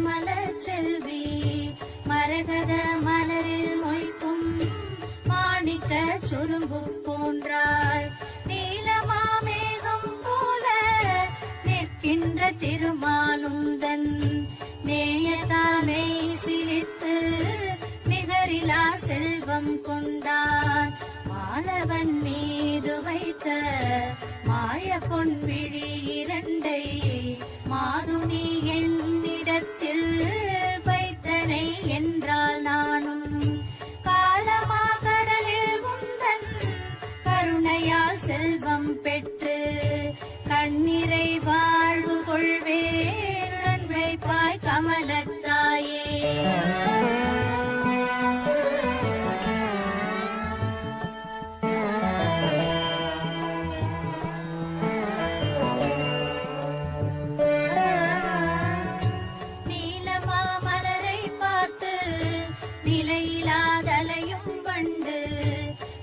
கமல செல்வி மரகத மலரில் மொய்க்கும் மாணிக்க சுரும்பு போன்றாய் நீலமாமேகம் போல நிற்கின்ற திருமாலுந்தன் நேயத்தானை சிலித்து நிகரிலா செல்வம் கொண்டான் மாலவன் மீது வைத்த மாய பொன் விழி இரண்டை மாதுனி என்னிடத்தில் வைத்தனை என்றால் நானும் காலமா கடலில் முந்தன் கருணையால் செல்வம் பெற்று கண்ணிறை வாழ்வு கொள்வேன் கண் வைப்பாய் கமலத்தாயே.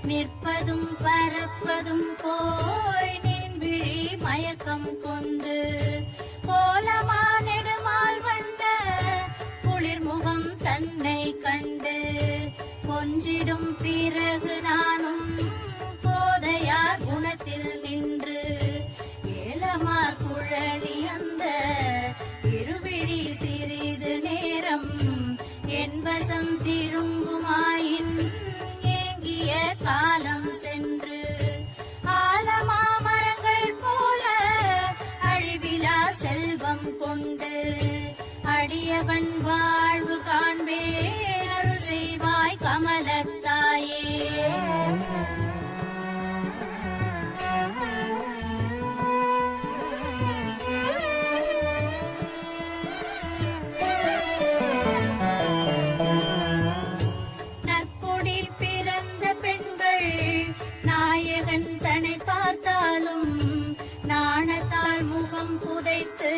நிற்பதும் பரப்பதும் போய் நின் விழி மயக்கம் கொண்டு கோலமா நெடுமால் வந்த குளிர்முகம் தன்னை கண்டு கொஞ்சிடும் பிறகு நானும் போதையார் குணத்தில் நின்று ஏலமார் குழலி அந்த இருவிழி சிறிது நேரம் என் வசம் திரும்புமாயின் காலம் சென்று ஆலமா மரங்கள் போல அழிவிலா செல்வம் கொண்டு அடியவன் வாழ்வு காண்பே அருள் செய்வாய் கமலத்தாயே. நாயகன் தன்னை பார்த்தாலும் நாணத்தால் முகம் புதைத்து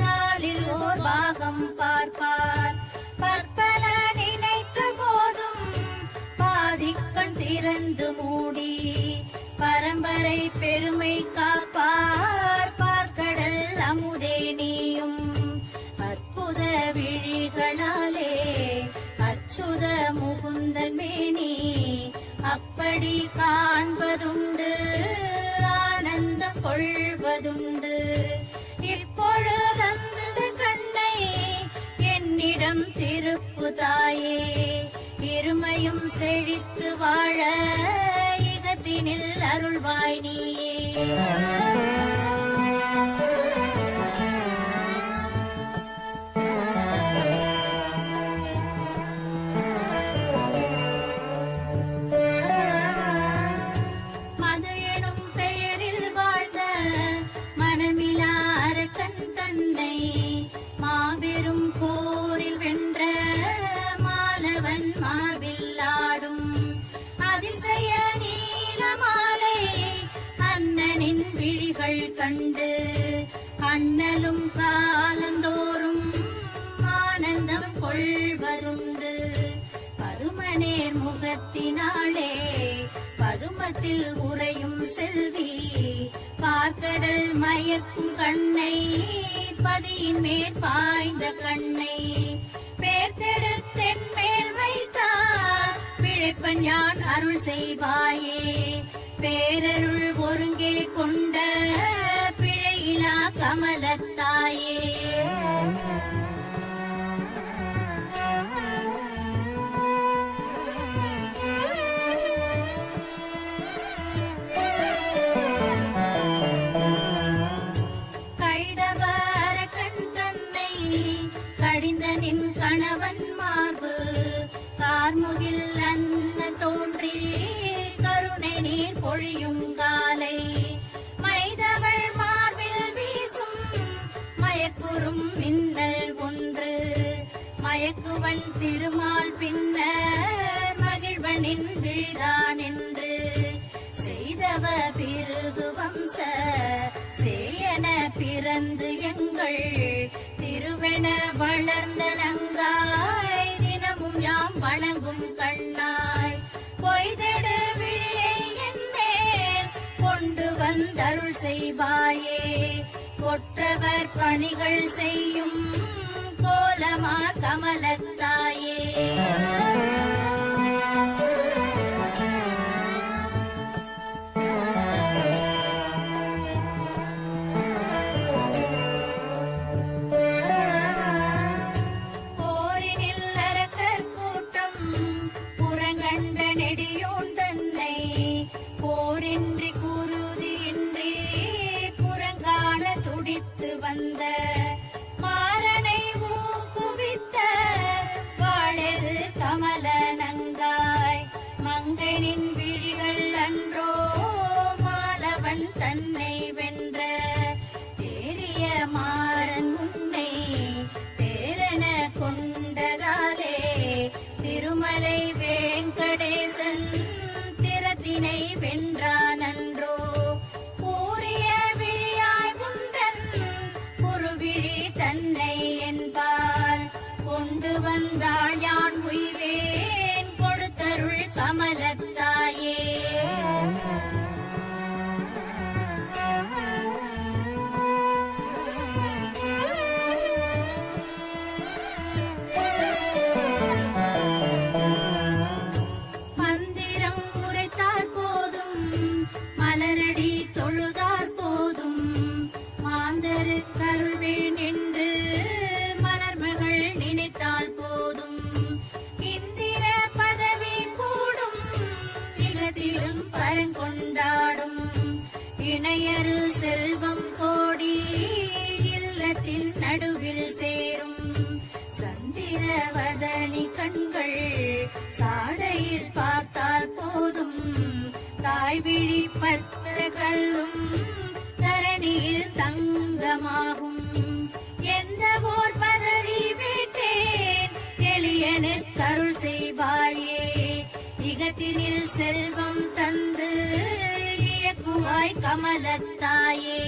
நாளில் ஓர் பாகம் பார்ப்பார் பற்பல நினைத்த போதும் பாதிக்கண் திறந்து மூடி பரம்பரை பெருமை காப்பார் பார்க்கடல் அமுதே நீயும் அற்புத விழிகளாலே அச்சுத முகுந்தன் மேனி அப்படி காண்பதுண்டு ஆனந்தம் கொள்வதுண்டு இப்பொழுதந்து கண்ணை என்னிடம் திருப்பு தாயே இருமையும் செழித்து வாழ இகத்தினில் அருள்வாய் நீயே. மாபெரும் போரில் வென்ற மாலவன் மார்பில் ஆடும் அதிசய நீலமாலை அண்ணனின் விழிகள் கண்டு அண்ணலும் காலந்தோறும் ஆனந்தம் கொள்வதுண்டு பதுமனேர் முகத்தினாலே பதுமத்தில் உறையும் செல்வி பார்க்கடல் மயக்கும் கண்ணை பதியின் மேற் பாய்ந்த கண்ணை பேர்த்தெடுத்தென் மேல் வைத்தார் பிழைப்பன் யான் அருள் செய்வாயே பேரருள் ஒருங்கே கொண்ட பிழையிலா கமலத்தாயே. கடிந்தனின் கணவன் மார்பு கார்முகில் அன்ன தோன்றி கருணை நீர் பொழியுங்காலை மைதவள் மார்பில் வீசும் மயக்குறும் மின்னல் ஒன்று மயக்குவன் திருமால் பின்னர் மகிழ்வனின் விழிதான் என்று செய்தவ பிறகு வம்ச சேயன பிறந்து எங்கள் திருவென வளர்ந்த நங்காய் தினமும் யாம் வணங்கும் கண்ணாய் பொய்தெடு விழியை என் மேல் கொண்டு வந்தருள் செய்வாயே கொற்றவர் பணிகள் செய்யும் கோல கருணைமார் கமலத்தாயே. வந்த மாறனை ஊக்குவித்த வாழெது கமலனங்காய் மங்கனின் விழிகள் அன்றோ மாலவன் தன்னை வென்ற தேறிய மாறன் முன்னை தேரென கொண்டதாலே திருமலை வேங்கடேசன் திறத்தினை வென்றான் அன்றோ. தன்னை என்பால் கொண்டு வந்தாள் யான் உய்வேன் கொடுத்தருள் கமலத்தாயே. மந்திரம் உரைத்தார் போதும் மலரடி தொழுதார் போதும் மாந்தரு கருள்வேன் என்று மலர்மகள் நினைத்தால் போதும் இந்திர பதவி கூடும் இகத்திலும் பரங்கொண்டாடும் இணையரு செல்வம் கோடி இல்லத்தின் நடுவில் சேரும் சந்திரவதனி கண்கள் சாடையில் பார்த்தால் போதும் தாய் விழிப்பட்ட கல்லும் தரணியில் தங்கமாகும். எந்த ஓர் பதவி வேட்டேன் எளியனுக்கு அருள் செய்வாயே. இகத்தினில் செல்வம் தந்து இயக்குவாய் கமலத்தாயே.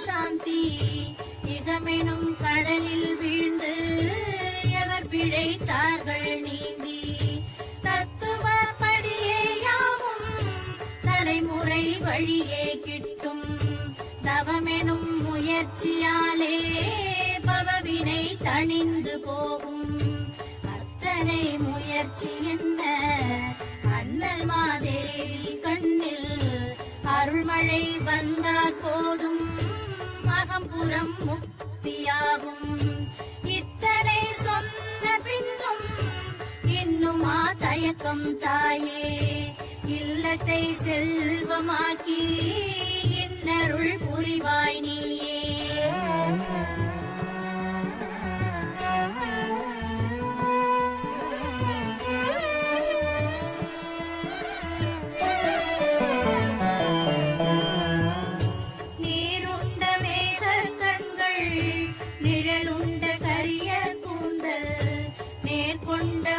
சாந்தி இகமெனும் கடலில் வீழ்ந்து எவர் பிழைத்தார்கள் நீந்தி தத்துவப்படியே யாவும் தலைமுறை வழியே கிட்டும் தவமெனும் முயற்சியாலே பவவினை தணிந்து போகும். அத்தனை முயற்சி என்ன அண்ணல் மாதேவி கண்ணில் அருள்மழை வந்தார் போதும் அகம்புறம் முக்தியாகும். இத்தனை சொன்ன பின்னும் இன்னுமா தயக்கம் தாயே. இல்லத்தை செல்வமாக்கி இன்னருள் புரிவாய் நீயே.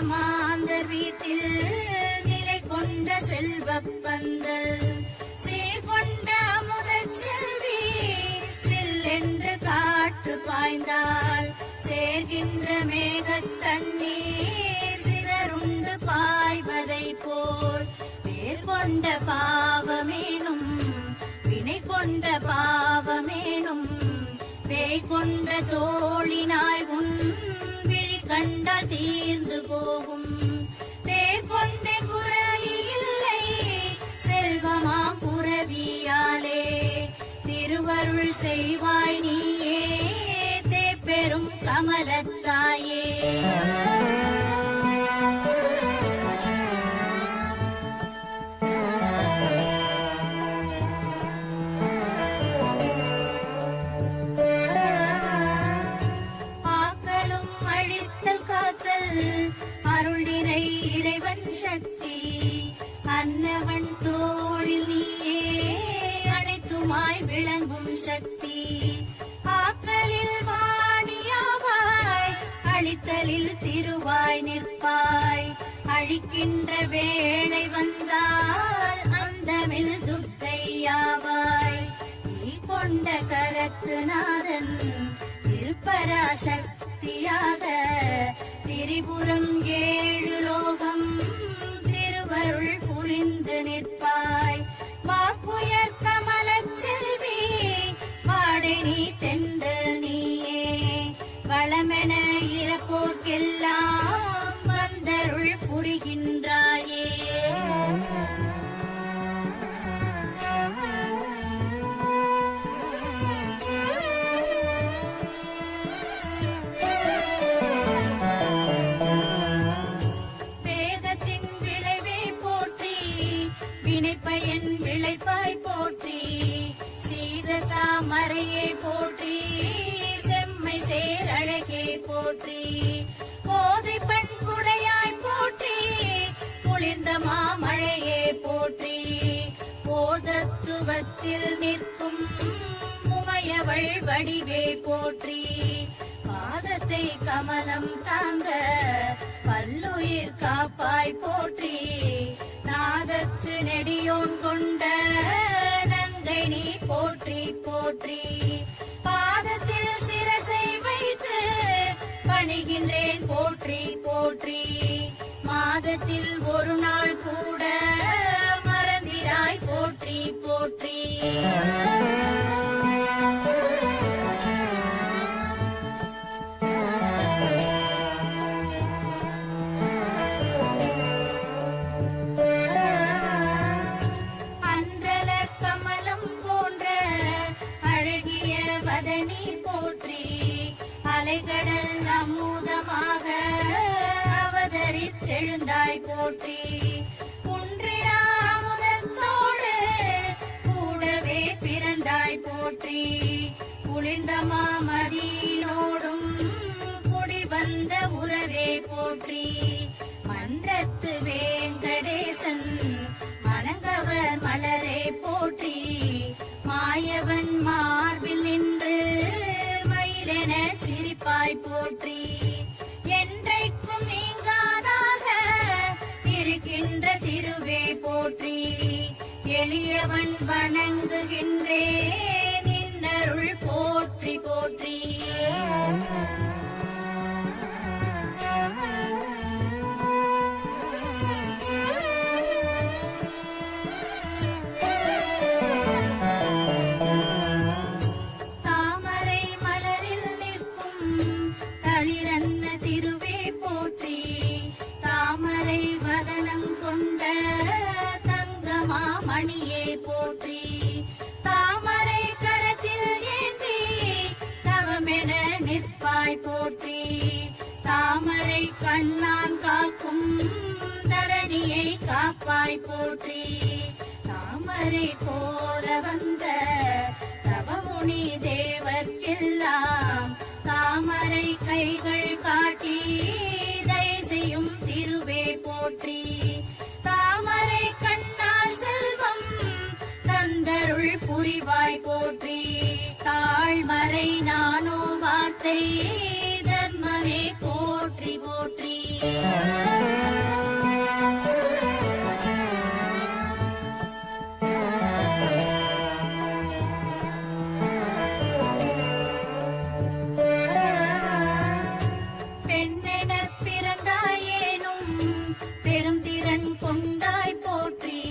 மாந்தர் வீட்டில் நிலை கொண்ட செல்வப்பந்தல் சீர்கொண்ட அமுதச் செல்வி சில்லென்று காற்று பாய்ந்தால் சேர்கின்ற மேகத் தண்ணீர் சிதறுண்டு பாய்வதை போல் பேர் கொண்ட பாவமேனும் வினை கொண்ட பாவமேனும் பேய் கொண்ட தோழினாய் உன் கண்டால் தீர்ந்து போகும். தேர் கொண்ட புறவி இல்லை செல்வமா புறவியாலே திருவருள் செய்வாய் நீயே தேப்பெரும் கமலத்தாயே. அருளினை இறைவன் சக்தி அன்னவன் தோளில் நீயே அனைத்துமாய் விளங்கும் சக்தி. ஆக்கலில் வாணியாவாய் அழித்தலில் திருவாய் நிற்பாய். அழிக்கின்ற வேளை வந்தால் அந்தமில் துர்க்கையாவாய். நீ கொண்ட கரத்து நாதன் பராசக்தியாக திரிபுரம் 7 லோகம் திருவருள் புரிந்து நிற்பாய். மாப்புயர் கமலச் செல்வி வாடை நீ தென்றல் நீயே, வளமென இறப்போர்க்கெல்லாம் வந்தருள் புரிகின்றாயே. வேதத்தின் விளைவே போற்றி, வினைப்பயன் விளைப்பாய் போற்றி, சீத தாமரையே போற்றி, செம்மை சேர் அழகே போற்றி, கோதை பெண் குடையாய் போற்றி, குளிர்ந்த மாமழையே போற்றி, போதத்துவத்தில் நிற்கும் உமையவள் வடிவே போற்றி, பாதத்தை கமலம் தாங்க பல்லுயிர் காப்பாய் போற்றி, நாதத்து நெடியோன் கொண்ட நங்கை நீ போற்றி போற்றி, பாதத்தில் சிரசை வைத்து பணிகின்றேன் போற்றி போற்றி, மாதத்தில் ஒரு நாள் கூட மறந்திராய் போற்றி போற்றி. அன்றலர் கமலம் போன்ற அழகிய வதனி போற்றி, அலைகடல் அமுதமாக அவதரித்தெழுந்தாய் போற்றி, குன்றிடா அமுதத்தோடு கூடவே பிறந்தாய் போற்றி, குளிர்ந்த மாமதியினோடும் குடி வந்த உறவே போற்றி, மன்றத்து வேங்கடேசன் மணங்கவர் மலரே போற்றி, மாயவன் மார்பில் நின்று மயிலென சிரிப்பாய் போற்றி, என்றைக்கும் நீங்காதாக இருக்கின்ற திருவே போற்றி, எளியவன் வணங்குகின்றேன் இன்னருள் போற்றி போற்றி. தாமரை மலரில் நிற்கும் தளிரன்ன திருவே போற்றி, தாமரை வதனம் கொண்ட தங்கமா மணியே போற்றி, தாமரை கரத்தில் ஏந்தி தவமென நிற்பாய் போற்றி, தாமரை கண்ணான் காக்கும் தரணியை காப்பாய் போற்றி, தாமரை போல வந்த தவமுனி தேவர்க்கெல்லாம் தாமரை கைகள் காட்டி தயசெய்யும் திருவே போற்றி, தாமரை கண்ணால் செல்வம் தந்தருள் புரிவாய் போற்றி, தாழ்மறை நானோ வார்த்தை தர்மமே போற்றி போற்றி. பெண்ணென பிறந்தாயேனும் பெருந்திறன் கொண்டாய் போற்றி,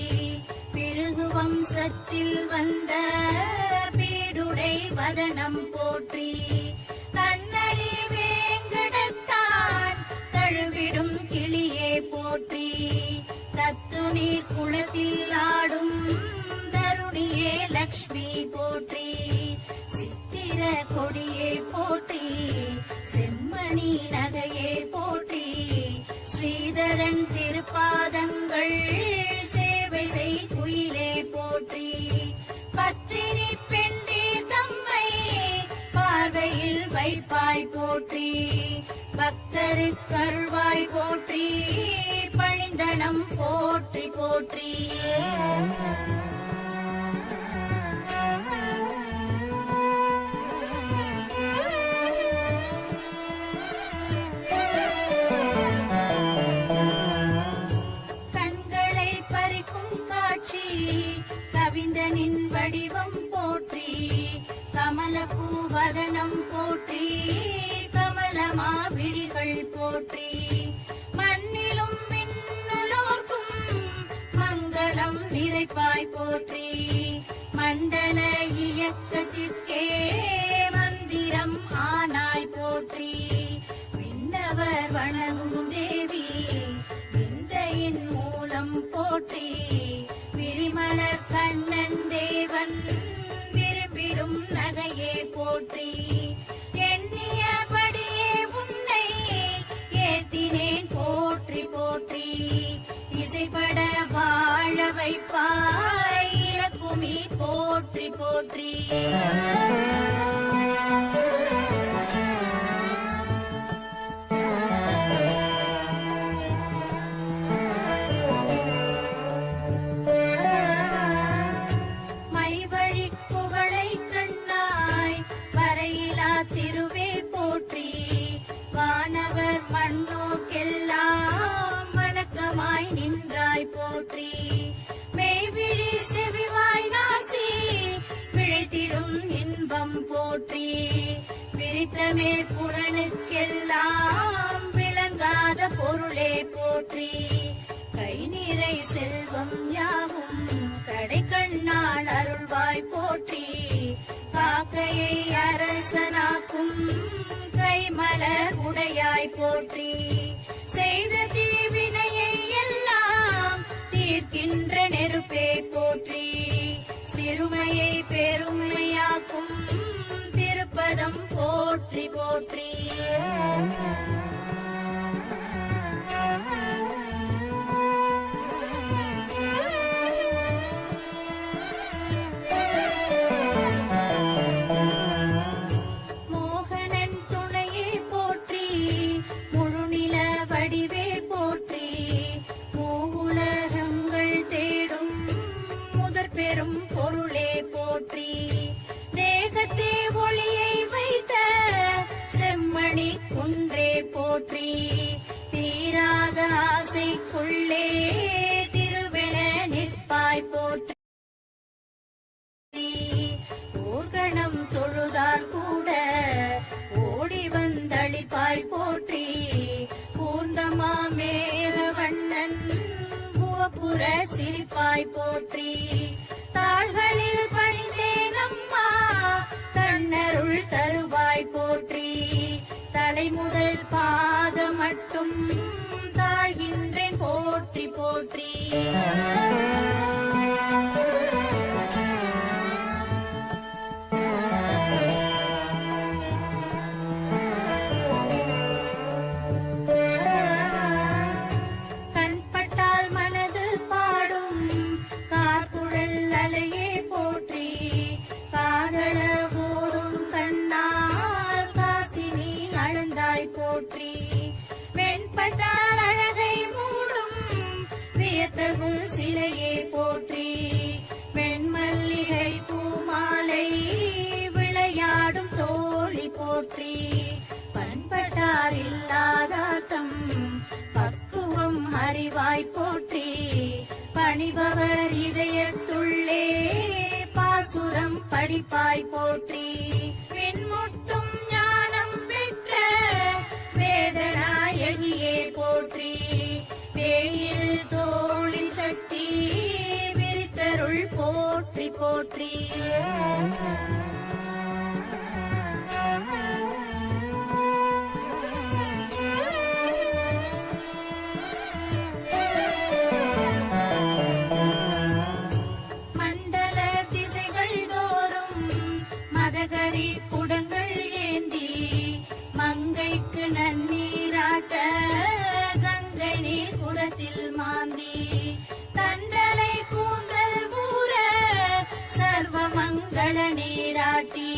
பிறகு வம்சத்தில் வந்த பீடுடை வதனம் போற்றி, தன்னழி வேங்கடத்தான் தழுவிடும் கிளியே போற்றி, தத்து நீர் குளத்தில் ஆடும் தருணியே லக்ஷ்மி போற்றி, சித்திர கொடியே போற்றி, செம்மணி நகையே போற்றி, ஸ்ரீதரன் திருப்பாதங்கள் சேவை செய் குயிலே போற்றி, பத்தினி பெண்டீர் தம்மை பார்வையில் வைப்பாய் போற்றி, பக்தருக்கருள்வாய் போற்றி, பழிந்தனம் போற்றி போற்றி. கண்களை பறிக்கும் காட்சி கவிந்தனின் வடிவம் போற்றி, கமலப்பூ வதனம் போற்றி, மகள் போற்றி மண்ணிலும் விண்ணுலோர்க்கும் மங்களம் நிறைப்பாய் போற்றி மண்டல இயக்கத்திற்கே மந்திரம் ஆனாய் போற்றி விண்ணவர் வணங்கும் தேவி விந்தையின் மூலம் போற்றி விரிமலர் கண்ணன் தேவன் விரும்பிடும் நகையே போற்றி எண்ணியபடியே உன்னை ஏத்தினேன் போற்றி போற்றி இசைப்பட வாழ வைப்பாய் இலக்குமி போற்றி போற்றி மைவழி புகழை கண்ணாய் வரையிலா திருவே போற்றி வானவர் மண்ணோக்கெல்லாம் வணக்கமாய் நின்றாய் போற்றி மெய்விழி செவிவாய் நாசி விழைத்திடும் இன்பம் போற்றி விரித்த மேற்புலனுக்கெல்லாம் விளங்காத பொருளே போற்றி கை நிறை செல்வம் யாவும் கடை கண்ணால் அருள்வாய் போற்றி காக்கையை அரசனாக்கும் கைமலர் உடையாய் போற்றி செய்த தீவினையை எல்லாம் தீர்க்கின்ற நெருப்பே போற்றி சிறுமையை பெருமையாக்கும் திருப்பதம் போற்றி போற்றி மோகனன் துணையே போற்றி முழுநில வடிவே போற்றி மூவுலகங்கள் தேடும் முதற் பெரும் பொருளே போற்றி தேகத்தே ஒளியை வைத்த செம்மணி குன்றே போற்றி தீராத ஆசைக்குள்ளே திருவென நிற்பாய் போற்றி ஊர்கணம் தொழுதார் கூட ஓடி வந்தளிப்பாய் போற்றி பூர்ணமா மேல வண்ணன் புவப்புற சிரிப்பாய் போற்றி தாள்களில் பணிந்தேன் அம்மா தன்னருள் தருவாய் போற்றி தலை முதல் பாதம் மட்டும் தாழ்கின்றேன் போற்றி போற்றி கண்பட்டால் மனது பாடும் கார்குழல் அலையே போற்றி காதல ஓடும் கண்ணால் காசினி அளந்தாய் போற்றி வெண்பட்டால் அழகை மூடும் வியத்தகும் சிலையே போற்றி வெண்மல்லிகை பூமாலை விளையாடும் தோழி போற்றி பண்பட்டார் இல்லாதாத்தம் பக்குவம் அறிவாய் போற்றி பணிபவர் இதயத்துள்ளே பாசுரம் படிப்பாய் போற்றி பின்முட்டும் ஞானம் பெற்ற வேதநாயகியே போற்றி பேயிரு தோளின் சக்தி விரித்தருள் போற்றி போற்றி மண்டல திசைகள் தோறும் மதகரி குடங்கள் ஏந்தி மங்கைக்கு நன்னீராட்ட கங்கை நீர் குடத்தில் மாந்தி தண்டலை கூந்தல் ஊர சர்வ மங்கள நீராட்டி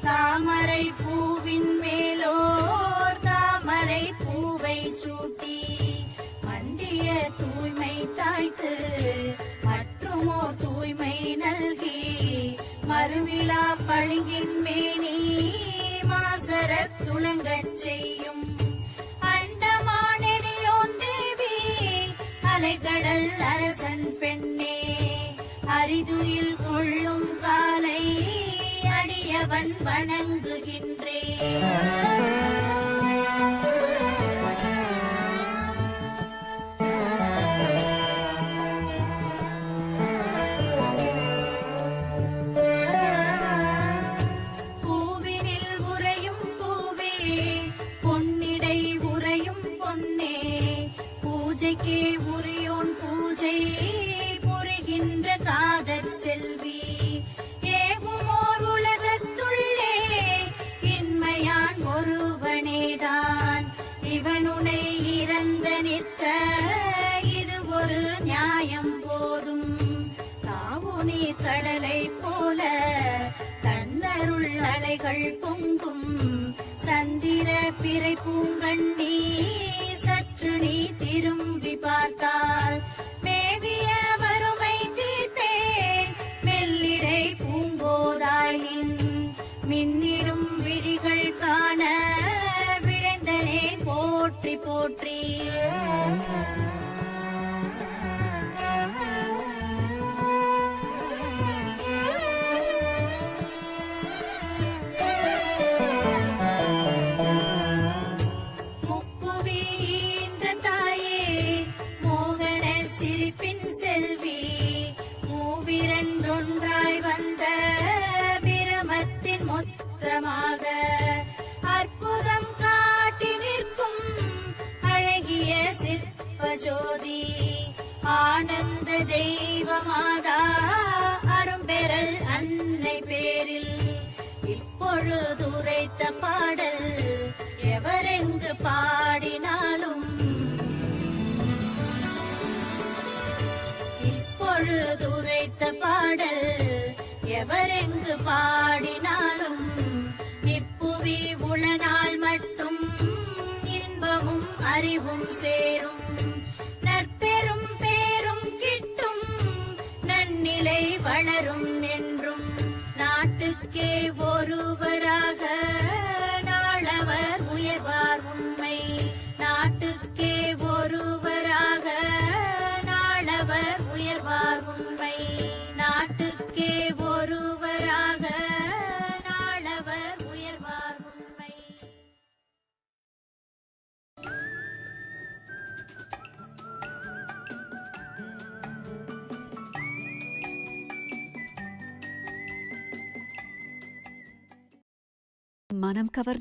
தாமரை பூவின் மேலோர் தாமரை பூவை சூட்டி மண்டிய தூய்மை தாய்த்து மற்றுமோர் தூய்மை நல்கி மறுவிழா பளிங்கின் மேனி மாசரத் துளங்கச் செய்யும் அண்டமானெடியோன் தேவி அலைகடல் அரசன் பெண்ணே அரிதுயில் கொள்ளும் காலை அடியவன் வணங்குகின்றேன். தந்தையான் ஒருவனேதான். இவனுனை இறந்த நிற்க இது ஒரு நியாயம் போதும். தாவுனி கடலை போல தன்னருள் அலைகள் பொங்கும். சந்திர பிறை பூங்கண்ணி சற்று நீ திரும்பி பார்த்தால் மேவிய வறுமை தீர்ப்பேன். மெல்லிடை பூங்கோதாயின் மின்னிடும் விழிகள் காண விழைந்தனே போற்றி போற்றி. செல்வி மூவிரண்டொன்றாய் வந்த பிரமத்தின் மொத்தமாக அற்புதம் காட்டி நிற்கும் அழகிய சிற்ப ஜோதி. ஆனந்த தெய்வமாதா அரும்பெறல் அன்னை பேரில் இப்பொழுது உரைத்த பாடல் எவரெங்கு பாடினாலும் உரைத்த பாடல் எவரெங்கு பாடினாலும் இப்புவி உளநாள் மட்டும் இன்பமும் அறிவும் சேரும். நற்பெரும் பேரும் கிட்டும் நன்னிலை வளரும் என்றும். நாட்டுக்கே ஒருவராக நாளவர் உயர்வார் உண்மை. நாட்டுக்கே ஒருவராக நாளவர் உயர்வார் உண்மை. நாட்டுக்கே ஒருவராக நாளவர் உயர்வார் உண்மை. மனம் கவர்